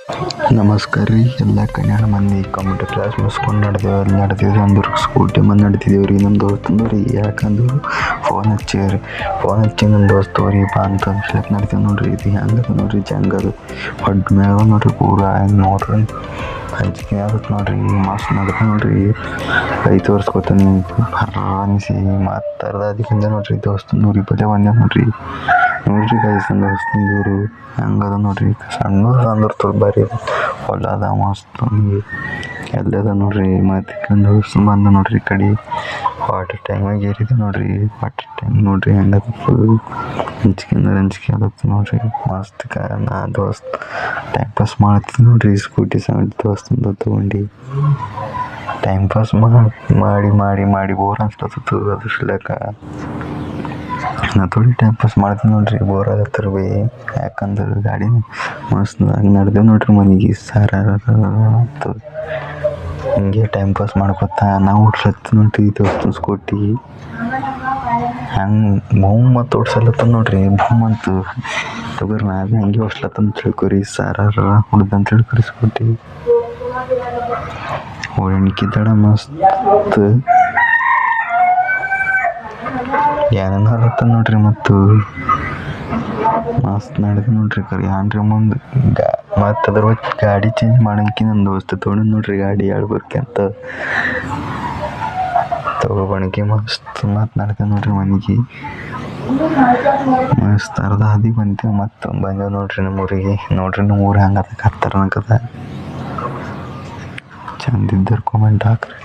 ನಮಸ್ಕಾರ ರೀ ಎಲ್ಲ ಕಲ್ಯಾಣ ಮಂದಿ ಕಂಪ್ಯೂಟರ್ ಕ್ಲಾಸ್ ಮುಗಿಸ್ಕೊಂಡು ನಡೆದಿದ್ದು ಅಂದ್ರೆ ಸ್ಕೂಟಿ ಮಂದಿ ನಡ್ತಿದ್ದೇವೆ ರೀ. ನಮ್ಮ ದೋಸ್ತಂದು ರೀ ಯಾಕಂದ್ರೆ ಫೋನ್ ಹಚ್ಚಿ ನನ್ನ ದೋಸ್ತವ್ರಿ ಬಾ ಅಂತ ಹೇಳಕ್ಕೆ ನಡ್ತೀವಿ ನೋಡ್ರಿ. ಇದು ಹೆಂಗದ ನೋಡ್ರಿ, ಜಂಗದು ಹೊಡ್ ಮ್ಯಾಗ ನೋಡ್ರಿ ಪೂರ ಹೆಂಗೆ ನೋಡ್ರಿ ಹಂಚಿಕೆ ಆಗುತ್ತೆ ನೋಡ್ರಿ. ಮಸ್ತ್ ನಡ್ಕ ನೋಡ್ರಿ, ಕೈ ತೋರಿಸ್ಕೊತಾನೆ ಬರ್ರ ಅನಿಸಿ ಮಾತಾಡ್ದ ಅದಕ್ಕಿಂತ ನೋಡ್ರಿ ದೋಸ್ತನ ಊರಿಗೆ ಬಲೆ ಬಂದೆ ನೋಡ್ರಿ. ಕೈಸಂದ ದೋಸ್ತಂದೂರು ಹೆಂಗದ ನೋಡ್ರಿ, ಸಣ್ಣದು ಅಂದ್ರೆ ತುಳ್ಬಾರಿ ಹೊಲ ಅದ ಮಸ್ತ್ ಎಲ್ಲದ ನೋಡ್ರಿ. ಮತ್ತೆ ದೋಸ್ತ ಬಂದ ನೋಡ್ರಿ ಕಡೆ ವಾಟರ್ ಟ್ಯಾಂಕ್ ಏರಿದೆ ನೋಡ್ರಿ. ವಾಟರ್ ಟ್ಯಾಂಕ್ ನೋಡ್ರಿ ಹೆಂಗದ ಫುಲ್ ಹಂಚಿಕೆ ಆಗತ್ತೆ ನೋಡ್ರಿ. ಮಸ್ತ್ ನಾ ದೋಸ್ತ್ ಟೈಮ್ ಪಾಸ್ ಮಾಡ್ತೀನಿ ನೋಡ್ರಿ. ಸ್ಕೂಟಿ ಸಮೇತ ದೋಸ್ತಂದು ತೊಗೊಂಡು ಟೈಮ್ ಪಾಸ್ ಮಾಡಿ ಬೋರ್ ಅನ್ಸ್ಲತ್ತು. ಅದ್ರಸ್ಲಕ ನಾ ಥೋಡಿ ಟೈಮ್ ಪಾಸ್ ಮಾಡ್ತೀನಿ ನೋಡ್ರಿ. ಬೋರ್ ಆಗತ್ತಾರ ಬೈ, ಯಾಕಂದ್ರೆ ಗಾಡಿ ಮಸ್ತ್ ನಡೆದೇವು ನೋಡ್ರಿ ಮನೆಗೆ ಅಂತ ಹಿಂಗೆ ಟೈಮ್ ಪಾಸ್ ಮಾಡ್ಕೊತಾ ನಾವು ಓಡ್ಸತ್ತೀವಿ ನೋಡ್ರಿ ದೋಸ್ತನ ಸ್ಕೂಟಿ. ಹೆಂಗೆ ಮತ್ತು ಓಡ್ಸಲತ್ತ ನೋಡ್ರಿ ಅಂತ ತಗೋರಿ. ನಾ ಭೀ ಹಂಗೆ ಓಡ್ಸ್ಲತ್ತಂತ ತಿಳ್ಕೊರಿ, ಹುಡ್ದಂತ ತಿಳ್ಕೊರಿ. ಸ್ಕೂಟಿ ಓಡಾಣಿಕಿದ್ದಾಳ ಮಸ್ತ್ ಏನೇನು ಹರತ್ತ ನೋಡ್ರಿ. ಮತ್ತು ಮಸ್ತ್ ನಡೆದು ನೋಡ್ರಿ ಕರಿ ಏನ್ರಿ ಮುಂದೆ ಮತ್ತು ಅದ್ರ ಗಾಡಿ ಚೇಂಜ್ ಮಾಡೋಕೆ ನನ್ನ ದೋಸ್ತ ತೊಗೊಂಡು ನೋಡ್ರಿ ಗಾಡಿ ಆಡ್ಬರ್ಕೆ ಅಂತ ತಗೊಬಣಿಕೆ ಮಸ್ತ್ ನಡೆದ ನೋಡ್ರಿ ಮನೆಗೆ. ಮಸ್ತ್ ಅರ್ಧ ಹಾದಿ ಬಂತೇವೆ ಮತ್ತು ಬಂದೇವು ನೋಡ್ರಿ ನಮ್ಮ ಊರಿಗೆ. ನೋಡ್ರಿ ನಮ್ಮ ಊರು ಹೆಂಗದ ಖತರ್ನಾಕದ. ಚಂದ ಇದ್ದರೆ ಕಾಮೆಂಟ್ ಹಾಕ್ರಿ.